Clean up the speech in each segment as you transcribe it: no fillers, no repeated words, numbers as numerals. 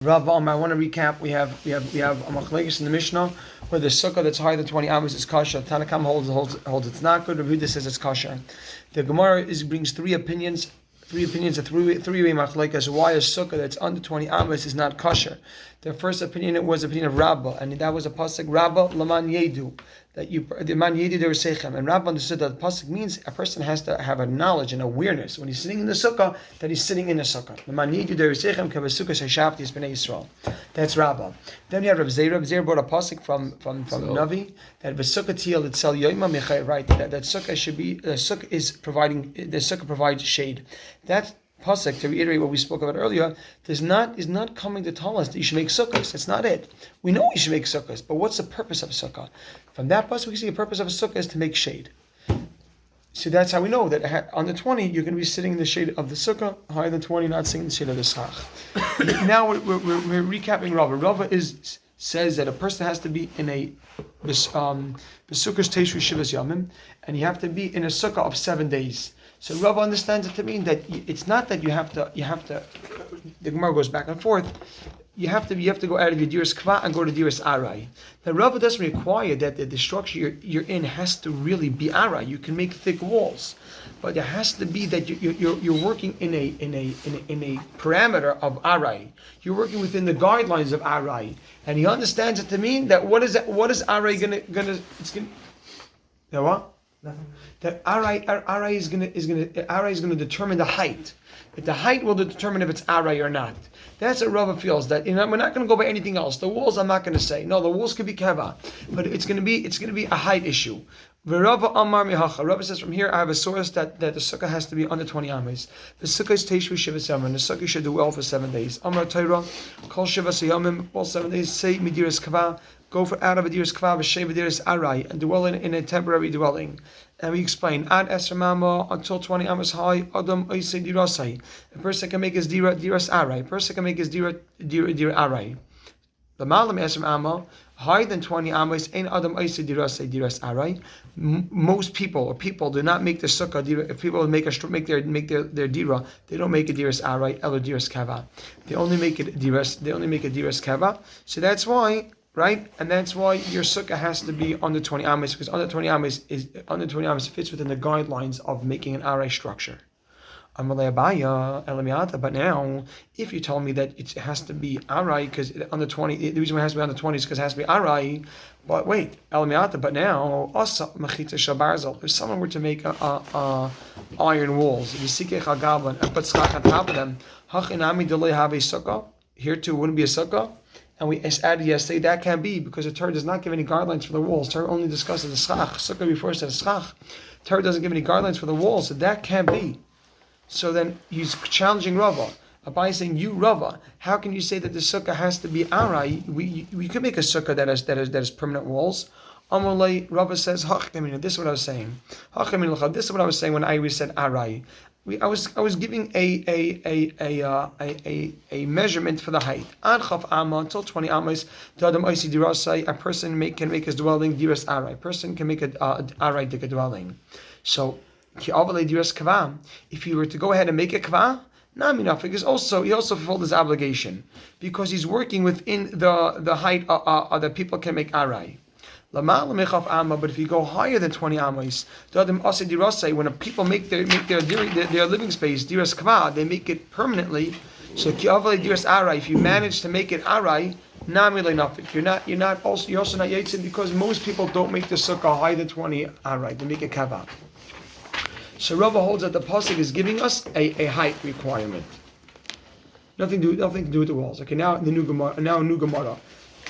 Rav, I want to recap. We have a machlekes in the Mishnah where the sukkah that's higher than 20 amos is kosher. Tanakam holds it's not good. Rav Yehuda says it's kosher. The Gemara brings three opinions, a three-way machlekes why a sukkah that's under 20 amos is not kosher. The first opinion was the opinion of Rabbah, and that was a pasuk Rabbah laman yedu, that the man yedu deresechem, and Rabbah understood that the pasuk means a person has to have a knowledge and awareness when he's sitting in the sukkah that he's sitting in the sukkah. Laman yedu deresechem kavasukkah sheshafti is bnei Yisrael. That's Rabbah. Then you have Rav Zera. Rav Zera brought a pasuk from Navi that v'sukkah tiel itzel yoyma mechay, right? That sukkah should be the sukkah provides shade. That pasuk, to reiterate what we spoke about earlier, is not coming to tell us that you should make sukkahs. That's not it. We know you should make sukkahs, but what's the purpose of a sukkah? From that pasuk, we see the purpose of a sukkah is to make shade. So that's how we know that under 20, you're going to be sitting in the shade of the sukkah. Higher than 20, not sitting in the shade of the schach. Now we're recapping Rava. Rava says that a person has to be in a sukkah's teishu shivas yamim, and you have to be in a sukkah of 7 days. So Rava understands it to mean that it's not that you have to. The Gemara goes back and forth. You have to go out of your diras kva and go to diras arai. The Rava doesn't require that the structure you're in has to really be arai. You can make thick walls, but there has to be that you're working in a parameter of arai. You're working within the guidelines of arai, and he understands it to mean that what is arai gonna what? Nothing. That arai is gonna determine the height. If the height will determine if it's arai or not. That's what Rava feels, that we're not going to go by anything else. The walls I'm not going to say. No, the walls could be keva, but it's going to be a height issue. Rava Amar Mihacha. Rava says from here I have a source that the sukkah has to be under 20 ames. The sukkah is teishvu shivas yamim. The sukkah should do well for 7 days. Amar Torah kol shivas yamim. All 7 days say midiras kava. Go for out of a diras kava v'shei diras arai and dwell in a temporary dwelling. And we explain ad esr mama until 20 amas high adam oisei dirasai. A person can make his diras arai. A person can make his dira arai. The malam esr mama higher than 20 amas ein adam oisei dirasai diras arai. Most people do not make the sukkah. If people make their dira, they don't make a diras arai eller diras kava. They only make it diras kava. So that's why. Right, and that's why your sukkah has to be under 20 ames, because under 20 ames fits within the guidelines of making an arai structure. But now, if you tell me that it has to be arai, because under 20, the reason why it has to be under 20 is because it has to be arai. But wait, but now, if someone were to make iron walls, and put schach on top of them, here too wouldn't be a sukkah. And we added yesterday that can't be because the Torah does not give any guidelines for the walls. Torah only discusses the schach. Sukkah before it says schach. Torah doesn't give any guidelines for the walls, so that can't be. So then he's challenging Rava. Abai saying, you Rava, how can you say that the sukkah has to be arai? We could make a sukkah that is permanent walls. Amalei Rava says, this is what I was saying. This is what I was saying when I said arai. I was giving a measurement for the height. Ad chaf amma until 20 ammas, a person can make his dwelling diras arai. A person can make a arai dika dwelling. So if he were to go ahead and make a kva, because he also fulfilled his obligation because he's working within the height that people can make arai. But if you go higher than 20 amas, when people make their living space diras kva, they make it permanently. So if you manage to make it arai, you're also not yitzin because most people don't make the sukkah higher than 20 arai. They make it kava. So Rava holds that the pasuk is giving us a height requirement. Nothing to do with the walls. Okay, now a new Gemara.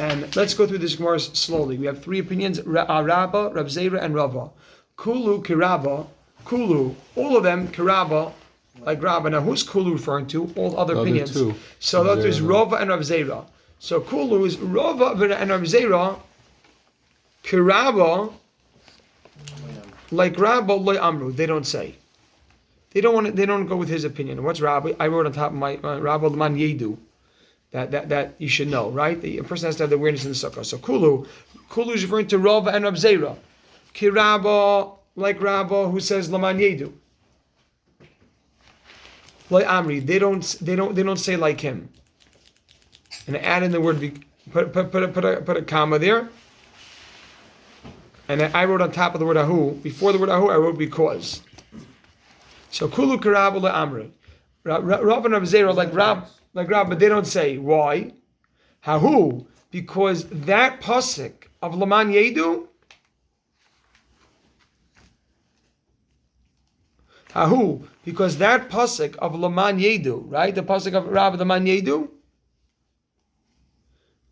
And let's go through this Gemara slowly. We have three opinions: Rabba, Rav Zera, and Rava. Kulu kiraba, Kulu, all of them kiraba, like Rabba. Now, who's Kulu referring to? All other opinions. Two. So that is Rava and Rav Zera. So Kulu is Rava and Rav Zera. Kiraba, like Rabba loy amru. They don't say. They don't go with his opinion. What's Rabba? I wrote on top of my Rabba l'man yedu. That you should know, right? A person has to have the awareness in the sukkah. So Kulu is referring to Rava and Rav Zera. Kiraba, like Rabba, who says Laman Yedu. Like Amri, they don't say like him. and add in the word, put a comma there. And I wrote on top of the word ahu, before the word ahu, I wrote because. So kulu karabu le'amri. Rav and Rav Zera like Rab, but they don't say why. Hahu, because that pasuk of Laman Yedu. Hahu, because that pasuk of Laman Yedu, right? The pasuk of Rab Laman Yedu.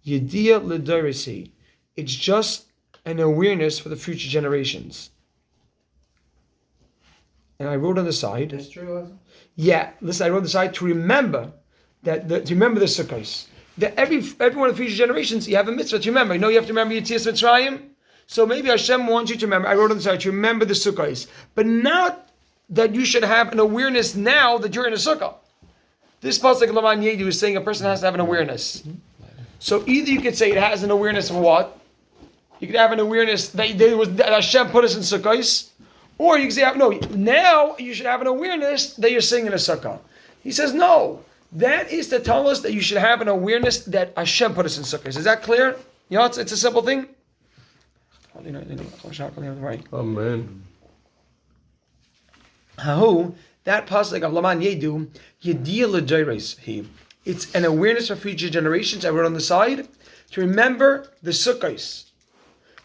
Yediyah l'dorisi. It's just an awareness for the future generations. And I wrote on the side. That's true. Yeah, listen. I wrote on the side to remember that to remember the Sukkahs. That every one of the future generations, you have a mitzvah to remember. You know, you have to remember Yetzias Mitzrayim. So maybe Hashem wants you to remember. I wrote on the side to remember the Sukkahs, but not that you should have an awareness now that you're in a Sukkah. This pasuk Laman Yedu is saying a person has to have an awareness. So either you could say it has an awareness of what. You could have an awareness that Hashem put us in sukkahs, or you can say, no, now you should have an awareness that you're singing a sukkah. He says, no, that is to tell us that you should have an awareness that Hashem put us in sukkahs. Is that clear? You know, it's a simple thing. Amen. Hahu, that pasuk of Laman Yedu, Yediyah l'Jayres he. It's an awareness for future generations. I wrote on the side to remember the sukkahs.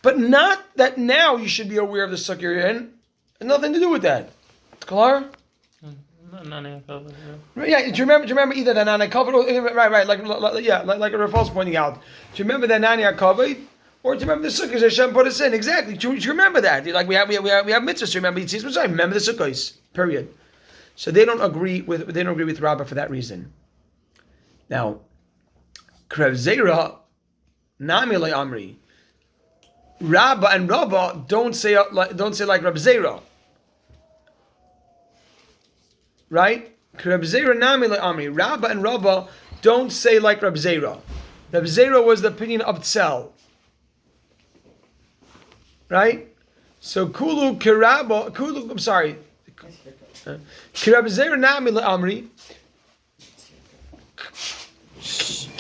But not that now you should be aware of the sukkah you're in. It has nothing to do with that. Klar? Yeah, do you remember either the Nani Kavod, right, like Rafal's pointing out. Do you remember the Nani Kavod, or do you remember the sukkahs Hashem put us in? Exactly. Do you remember that? Like we have mitzvahs to remember. Remember the sukkahs. Period. So they don't agree with Rabbah for that reason. Now, Krev Zera, Nami Le Amri. Rabbah and Rabbah don't say like Reb Zera, right? Reb Zera Nami Le Amri. Rabbah and Rabbah don't say like Reb Zera. Reb Zera was the opinion of Tzel, right? So Kulu Kirabah Kulu. I'm sorry. Reb Zera Nami Le Amri.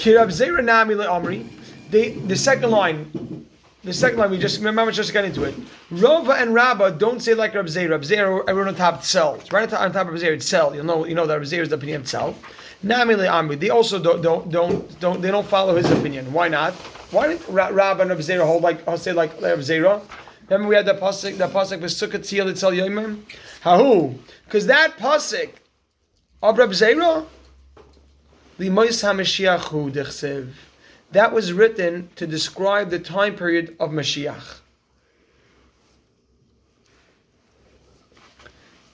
Reb Zera Nami Le Amri. The second line. The second line, we just remember, just got into it. Rava and Rabbah don't say like Reb Zera. Reb Zera, I wrote on top Tzel. It's right on top of Reb Zera. Tzel. You know that Reb Zera is the opinion of Tzel. Nami le'amri. They also don't follow his opinion. Why not? Why did Rabbah and Reb Zera say like Reb Zera? Remember we had the pasuk with Sukkah Tzil Itzel Yomim. Hahu, because that pasuk of Reb Zera, Limois HaMashiach Hu Dechsev. That was written to describe the time period of Mashiach.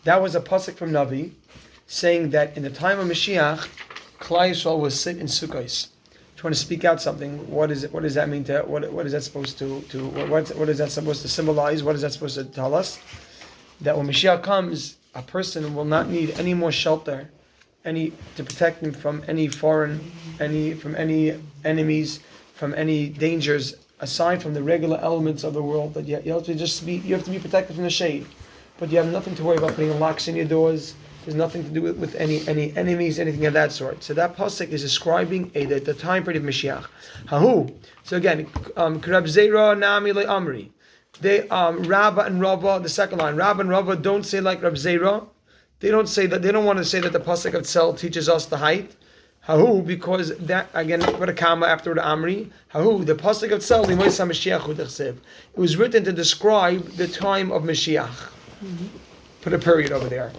That was a pasuk from Navi saying that in the time of Mashiach, Klal Yisrael will sit in Sukkos. Do you want to speak out something? What is it? What does that mean? What is that supposed to what is that supposed to symbolize? What is that supposed to tell us? That when Mashiach comes, a person will not need any more shelter, to protect him from any enemies, from any dangers, aside from the regular elements of the world. That you have to be protected from the shade, but you have nothing to worry about putting locks in your doors. There's nothing to do with any enemies, anything of that sort. So that pasuk is describing the time period of Mashiach. Hahu. So again, Reb Zera Nami Le Amri. They Rabbah and Rabbah. The second line, Rabbah and Rabbah don't say like Reb Zera. They don't say that. They don't want to say that the pasuk of Tzel teaches us the height. Hahu, because that again with a comma after the Amri. Hahu, the pasuk of Tzel Limois HaMashiach Hu Dechsev. It was written to describe the time of Mashiach. Mm-hmm. Put a period over there.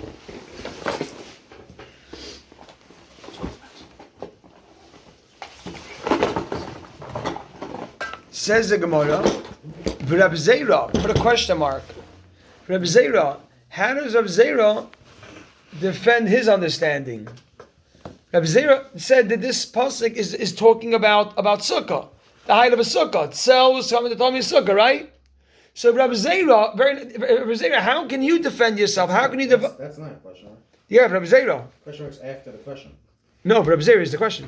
Says the Gemara, Reb Zera, put a question mark. Reb Zera, how does Reb Zera defend his understanding? Reb Zera said that this pasuk is talking about Sukkah, the height of a Sukkah. Tzel was coming to tell me Sukkah, right? So Reb Zera, how can you defend yourself? How can you defend? That's not a question. Right? Yeah, Reb Zera. Question marks after the question. No, Reb Zera is the question.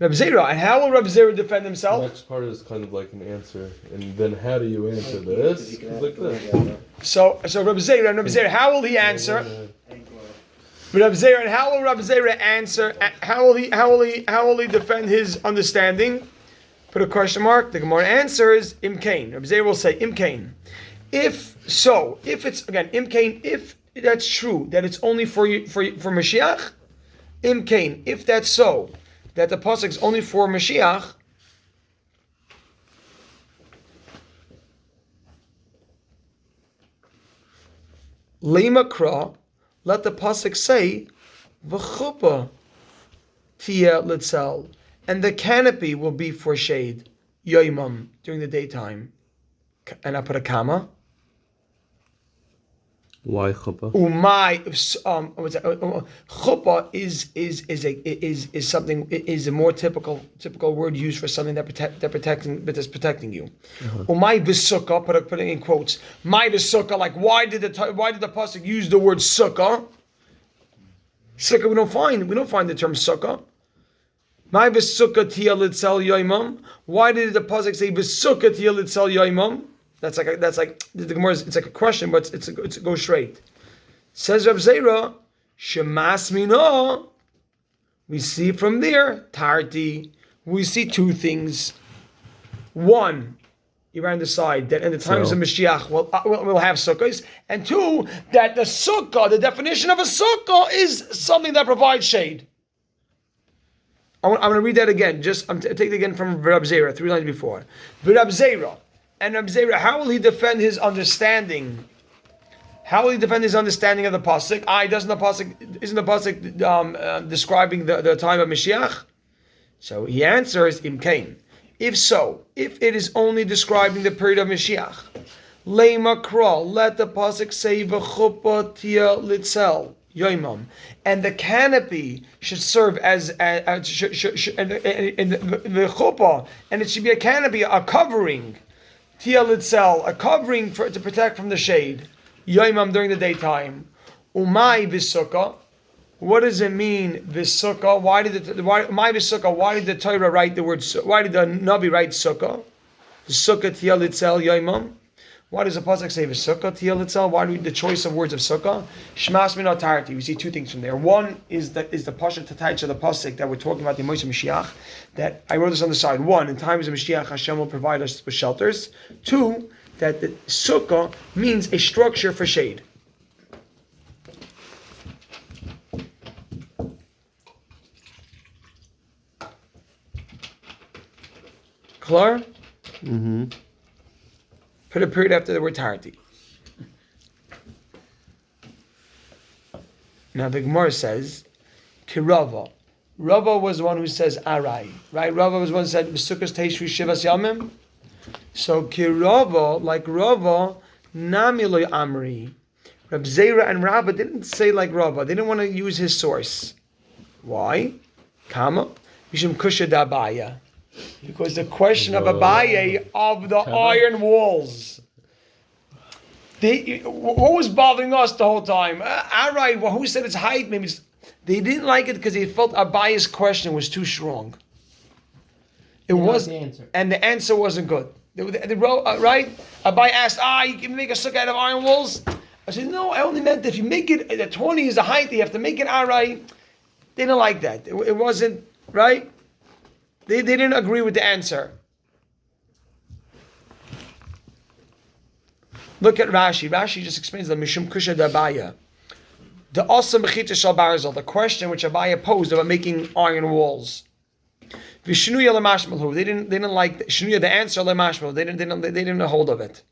Reb Zera, and how will Reb Zera defend himself? The next part is kind of like an answer, and then how do you answer this? It's like this. So Reb Zera, how will he answer? Reb Zera, and how will Reb Zera answer? How will he defend his understanding? Put a question mark. The Gemara answers Imkain. Reb Zera will say Imkain. If it's again Imkain, if that's true that it's only for Mashiach, Imkain. If that's so, that the pasuk is only for Mashiach. Leimakra, let the pasuk say, "V'chuppah tia litzel," and the canopy will be for shade, yoimam, during the daytime. And I put a comma. Why chuppah? Umay, chuppah is something is a more typical word used for something that is protecting you. Umay b'sukkah, putting in quotes. My b'sukkah, like why did the pasuk use the word sukkah? Sukkah we don't find the term sukkah. My b'sukkah tia litzel yoimam. Why did the pasuk say b'sukkah tia litzel yoimam? That's like the Gemara. It's like a question, but it goes straight. Says Reb Zera, shemas mina. We see from there tarti. We see two things. One, you ran the side that in the times of Mashiach we'll have sukkahs, and two, that the sukkah, the definition of a sukkah is something that provides shade. I'm going to read that again. I'm taking it again from Reb Zera, 3 lines before. Reb Zera. And Reb Zera, how will he defend his understanding? How will he defend his understanding of the pasuk? Isn't the pasuk describing the time of Mashiach? So he answers Imkain. If so, if it is only describing the period of Mashiach, Leima Kral, let the pasuk say v'chuppah tia litzel yoimam, and the canopy should serve as the chuppah, and it should be a canopy, a covering. Tia litzel, a covering to protect from the shade. Yoimam, during the daytime. Umay v'sukkah. What does it mean v'sukkah? Why did the Torah write the word? Why did the Navi write sukkah? The sukkah tia litzel yoimam. Why does the pasuk say v'sukkah tia litzel? Why do we the choice of words of sukkah? Shmas min atarti. We see two things from there. One is the pasuk tataycha of the pasuk that we're talking about the Moshe Mashiach. That I wrote this on the side. One, in times of Mashiach, Hashem will provide us with shelters. Two, that the sukkah means a structure for shade. Clear? Mm-hmm. Put a period after the word tarti. Now the Gemara says, Kirava. Rava was the one who says arai, right? Rava was the one who said Sukkahs teishu shivas yamim. So Kirava, like Rava, namiloy amri. Reb Zera and Rava didn't say like Rava. They didn't want to use his source. Why? Kama mishum kusha dabaya. Because the question of Abaye of the iron walls. What was bothering us the whole time? Arai, well, who said it's height? Maybe they didn't like it because they felt Abaye's question was too strong. It was, and the answer wasn't good. They wrote, right? Abaye asked, you can make a sukkah out of iron walls? I said, no, I only meant if you make it, the 20 is the height, you have to make it Arai. They didn't like that. It wasn't, right? They didn't agree with the answer. Look at Rashi. Rashi just explains the Mishum Kusha Dabaya. The Asa Mechita Shal Barzal, the question which Abaya posed about making iron walls. Vishnuya Lemashmalhu. They didn't like Shnuya, the answer Lemashmalhu. They didn't hold of it.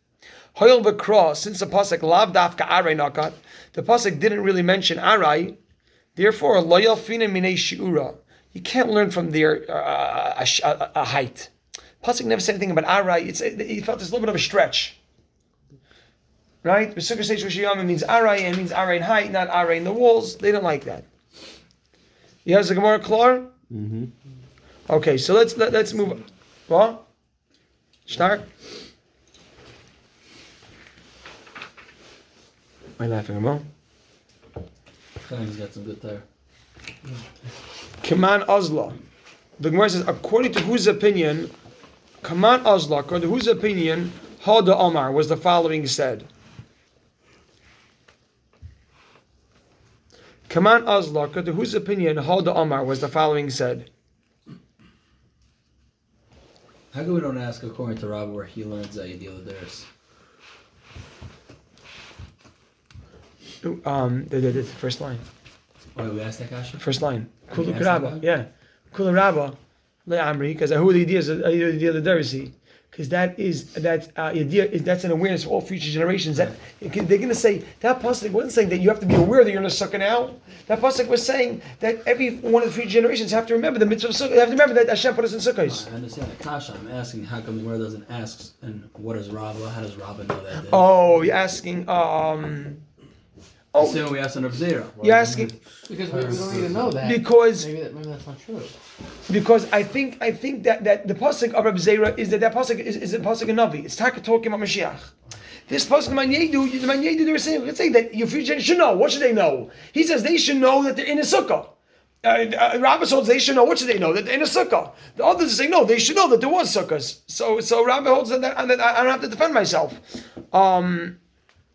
Hoyel V'Kra, since the pasuk Lav Dafka Aray Nakat, the pasuk didn't really mention Aray. Therefore, Loyal Fina Minei Shiura. You can't learn from their a height. Pasuk never said anything about Arai. He felt there's a little bit of a stretch. Right? Sukkah Seish Rishiyam means Arai, and it means Arai in height, not Arai in the walls. They don't like that. You have the Gemara Klor? Mm-hmm. Okay, so let's move. What? Start. Am I laughing about? He's got some good there. Kaman Azla. The Gemara says, according to whose opinion, Kaman Azla, according to whose opinion, Hada Omar was the following said. Kaman Azlar, to whose opinion Hoda Omar was the following said. How come we don't ask according to Rob where he learns that Yedil Adaris? The first line. Wait, we asked that Kasha? First line. Okay, Kulu ask Karaba. that Yeah. Kulu Rabba. Le Amri, because who the idea is the idea of the Derisi. Because that's an awareness for all future generations. That they're going to say that pasuk wasn't saying that you have to be aware that you're in a sukkah now. That pasuk was saying that every one of the future generations have to remember the mitzvah of sukkah. They have to remember that Hashem put us in sukkahs. I understand the Kasha. I'm asking how come the Gemara doesn't ask, and what is Rabba? How does Rabba know that? Oh, you're asking. Same way we asked on Reb Zera. You're asking Because we don't even know that. because Maybe that's not true. because I think that the pasuk of Reb Zera is that pasuk is a pasuk of Navi. It's talking about Mashiach. This pasuk of Manyedu, they were saying, let's say that your future generation should know. What should they know? He says they should know that they're in a sukkah. Rabbi holds they should know. What should they know? That they're in a sukkah. The others say no, they should know that there was sukkahs. So Rabbi holds that I don't have to defend myself.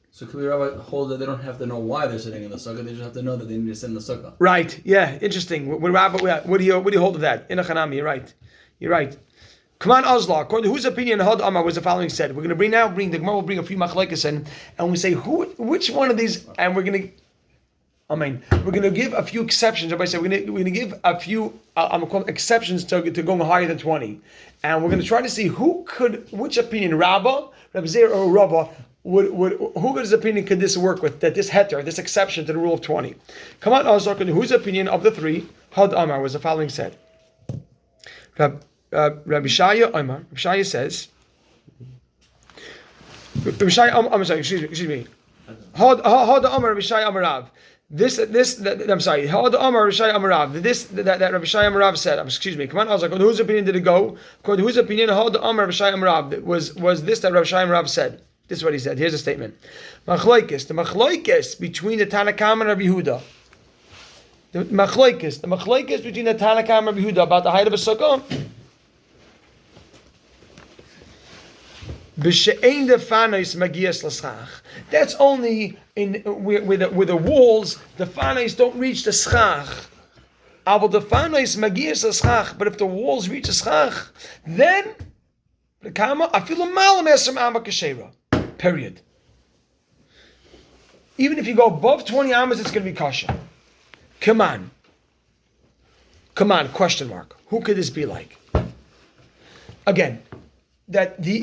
So can we Rabbi hold that they don't have to know why they're sitting in the sukkah? They just have to know that they need to sit in the sukkah. Right. Yeah. Interesting. What do you hold of that? In a Chanami. You're right. You're right. Come on, Azla. According to whose opinion Hod Amar was the following said. We're going to bring the Gemara will bring a few machlekes in, and we say which one of these, and we're going to. We're going to give a few exceptions. Everybody said we're going to give a few. I'm going to call them exceptions to going higher than 20, and we're going to try to see which opinion, Rabba, Rabbi Zera, or Rabba. Whose opinion could this work with? That this heter, this exception to the rule of 20. Come on, Azar, whose opinion of the three, Had Amar, was the following said. Rabbi Shaya Amar, Rabbi Shaya says, Rabbi Shaya, I'm sorry, excuse me. Had Amar, Rabbi Shaya Amar Rav. I'm sorry. Had Amar, Rabbi Shaya Amar Rav. That Rabbi Shaya Amar Rav said. Excuse me. Come on, Azar, whose opinion did it go? According to whose opinion, Had Amar, Rabbi Shaya Amar Rav was this that Rabbi Shaya Amar Rav said. This is what he said. Here's a statement. The machlokes between the Tanakam and Rabbi Yehuda. The machlokes between the Tanakam and Rabbi Yehuda about the height of a sukkah. B'she'ein defanos magias l'schach. That's only in with the walls. The fanos don't reach the schach. But the fanos magias l'schach. But if the walls reach the schach, then the kama afilu malam esrim amma kashera. Period. Even if you go above 20 amas, it's going to be kosher. Come on, question mark. Who could this be like? Again, that Rabbi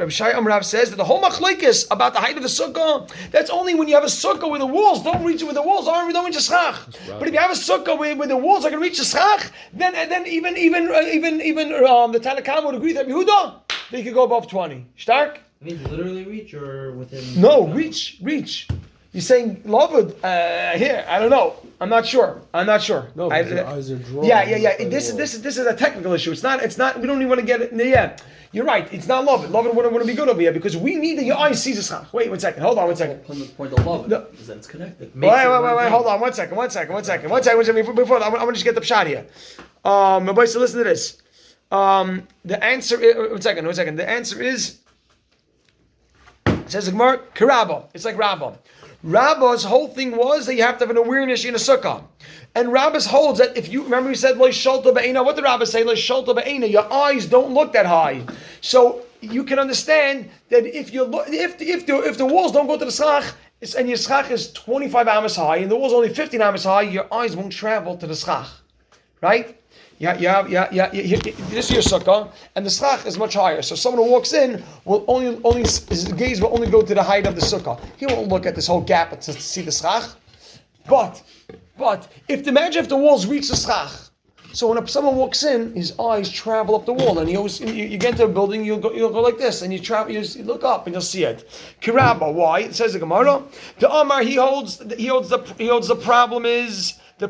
Shai Amrav says that the whole machlekes about the height of the sukkah, that's only when you have a sukkah where the walls don't reach the schach. But if you have a sukkah where the walls are going to reach the schach, then even the Tanakam would agree that Yehuda they could go above 20. Stark? I mean, literally reach or within. No, reach. You're saying Lovud here? I don't know. I'm not sure. No, because your eyes are drawn. Yeah. This is a technical issue. It's not. We don't even want to get it. Yeah, you're right. It's not Lovud. Lovud wouldn't be good over here because we need that your eyes see the schach. Wait 1 second. Hold on 1 second. The point of love is that it's connected. Wait. Hold on 1 second. Before I want to just get the shot here. My boys, so listen to this. The answer is 1 second. The answer is. It says the Gemara, Karabba. It's like Rabbah. Rabbah's whole thing was that you have to have an awareness in a sukkah. And Rabbah's holds that if you remember he said, Lo shalta ba'ena, what did Rabbah say? Lo shalta ba'ena, your eyes don't look that high. So you can understand that if the walls don't go to the schach, and your schach is 25 amas high, and the wall's only 15 amas high, your eyes won't travel to the schach. Right? Yeah. This is your sukkah, and the schach is much higher. So someone who walks in will only his gaze will only go to the height of the sukkah. He won't look at this whole gap to see the schach. But imagine if the walls reach the schach. So when someone walks in, his eyes travel up the wall, and you get into a building, you'll go like this, and you look up and you'll see it. Kirabba, why? It says the Gemara. The Amar he holds the problem is. The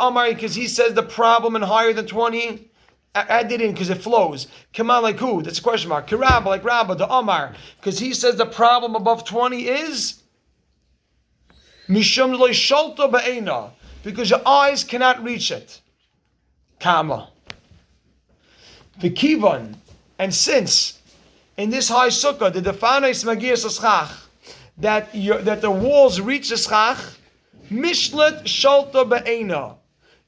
Amar, because he says the problem in higher than 20, add it in because it flows. Come on, like who? That's a question mark. Kirabba, like Rabba, the Amar, because he says the problem above 20 is Mishum lo shalta ba'ena, because your eyes cannot reach it. Kama. V'kivan, and since in this high sukkah the defanos magias schach that the walls reach the schach. Mishlet shalta be'ena.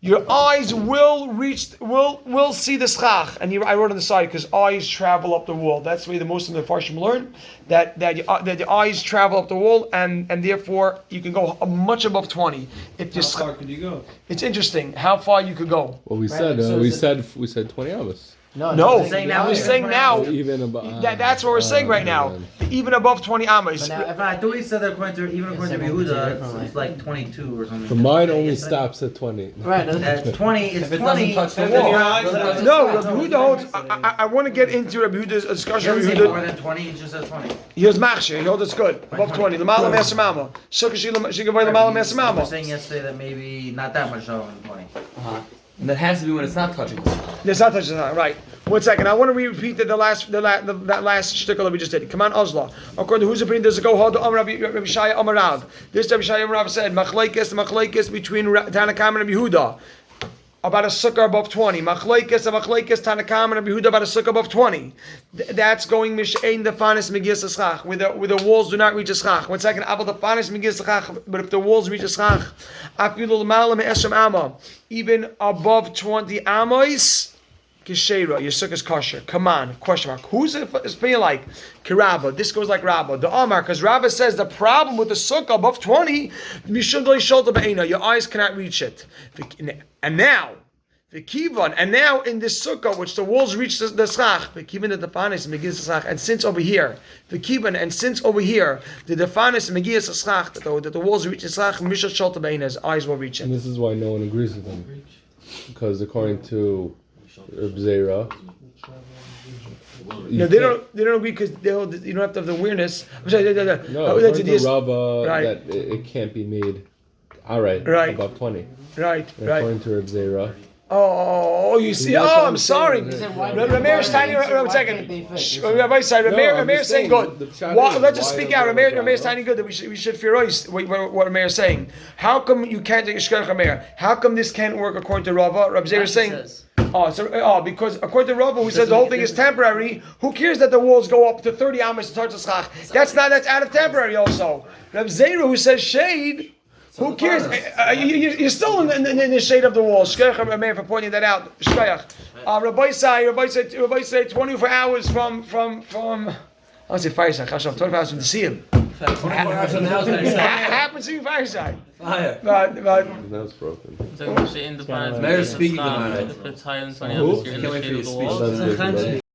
Your eyes will see the schach. And I wrote on the side because eyes travel up the wall. That's the way the most of the Farshim learn that the eyes travel up the wall, and therefore you can go much above 20. If How far could you go? It's interesting how far you could go. Well, we Right, said so we is said 20 hours. No, he's saying now. we're saying now. Even about That's what we're saying right now. Even above 20 amas. But now, if I thought he said that according to Yehuda, it's like 22 or something. the mine only stops at 20. right, That's 20. It's If it 20. doesn't touch the If wall. your eyes touch the No, sky. Rabbi Yehuda holds. I want to get into Rabbi Yehuda's discussion. Rabbi More Yehuda, than 20. He just says 20. he holds machshir. He holds it's good above 20. L'mala me'asamama. Sukkah she gavay l'mala We were me'asamama. saying yesterday that maybe not that much lower than 20. And that has to be when it's not touching. There's not touching the right. 1 second. I want to repeat that last shtickle that we just did. Come on, Ozla. According to whose opinion does it go? Hold on, Rabbi Shaya Amar Rav. This Rabbi Shaya Amar Rav said machlekes between Tanakam and Rabbi Yehuda about a sukkah above 20. Machlekes Tanakam and Rabbi Yehuda about a sukkah above 20. That's going mishein the fanis megiyas schach, where the walls do not reach a schach. 1 second. Abel the fanis megiyas schach, but if the walls reach a schach, afilu l'malam eshem amma, even above 20 amos. Kishera, your sukkah is kosher. Come on, question mark. Who's it opinion like? Kirabba. This goes like Rabba. The Amar, because Rabba says the problem with the sukkah above 20, your eyes cannot reach it. And now, the kivan, and now in this sukkah, which the walls reach the schach, the kivan the defanis megis schach, and since over here, the kivan, and since over here, the defanis megis schach, that the walls reach the schach, mishat shalta be'ena, his eyes will reach And it. this is why no one agrees with them. Because according to Reb Zera, No, they don't agree because you don't have to have the awareness. I'm sorry, No, according to Rava, Right. that it can't be made alright Right. above 20. Right, And right. according to Reb Zera, Oh, you see. That's Oh, what I'm I'm sorry. saying. He said, why- Ramir's tiny. why- One why second. can't they fit? Shh, Rabbi said, No, I'm Ramir's just saying saying, good. the shot Why, is, let's just why speak is out. it Ramir's Rabbi? tiny good. That we should fear what Ramir's saying. How come you can't take a shkoch Ramir? How come this can't work according to Rava? Rabbi Zera is saying. Because according to Rava, who says the whole thing is temporary, who cares that the walls go up to 30 amos to touch the schach? That's out of temporary also. Rabbi Zera, who says shade, who cares? You're still in the shade of the wall. Shkoch Ramir for pointing that out. Shkoch. Rabbi say 24 hours from I want to say fireside. 24 hours from the sea. Happens to you fireside. Fire. But now it's broken. So in the planet, Mayor's speaking if about it. it's higher than 20 Who? hours, you're in Can't the wait for shade your of the speech. wall. That's good,